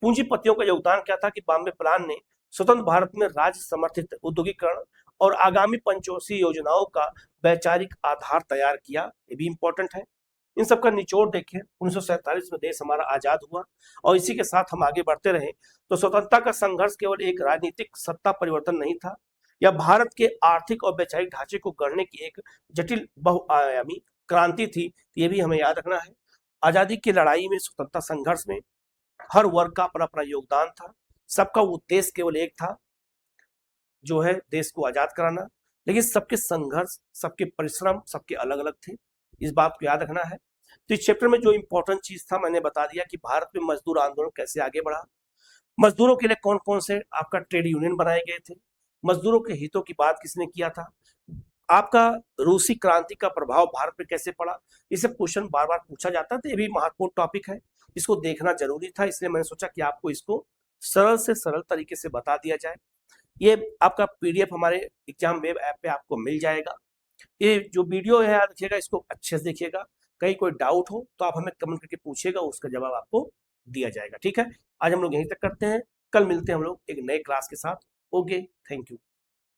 पूंजीपतियों का योगदान क्या था कि बॉम्बे प्लान ने स्वतंत्र भारत में राज्य समर्थित उद्योगीकरण और आगामी पंचवर्षीय योजनाओं का वैचारिक आधार तैयार किया, ये भी इंपॉर्टेंट है। इन सब का निचोड़ देखें, 1947 में देश हमारा आजाद हुआ और इसी के साथ हम आगे बढ़ते रहे। तो स्वतंत्रता का संघर्ष केवल एक राजनीतिक सत्ता परिवर्तन नहीं था, यह भारत के आर्थिक और वैचारिक ढांचे को गढ़ने की एक जटिल बहुआयामी क्रांति थी। ये भी हमें याद रखना है। आजादी की लड़ाई में, स्वतंत्रता संघर्ष में हर वर्ग का अपना अपना योगदान था। सबका उद्देश्य केवल एक था, जो है देश को आजाद कराना। लेकिन सबके संघर्ष, सबके परिश्रम, सबके अलग अलग थे। इस बात को याद रखना है। तो इस चैप्टर में जो इंपॉर्टेंट चीज था मैंने बता दिया कि भारत में मजदूर आंदोलन कैसे आगे बढ़ा, मजदूरों के लिए कौन कौन से आपका ट्रेड यूनियन बनाए गए थे, मजदूरों के हितों की बात किसने किया था, आपका रूसी क्रांति का प्रभाव भारत पे कैसे पड़ा। ये सब क्वेश्चन बार बार पूछा जाता है, तो ये भी महत्वपूर्ण टॉपिक है, इसको देखना जरूरी था। इसलिए मैंने सोचा कि आपको इसको सरल से सरल तरीके से बता दिया जाए। ये आपका पीडीएफ हमारे एग्जाम वेब ऐप पे आपको मिल जाएगा। ये जो वीडियो है याद रखिएगा, इसको अच्छे से देखिएगा। कहीं कोई डाउट हो तो आप हमें कमेंट करके पूछिएगा, उसका जवाब आपको दिया जाएगा। ठीक है, आज हम लोग यहीं तक करते हैं, कल मिलते हैं हम लोग एक नए क्लास के साथ। Okay, thank you.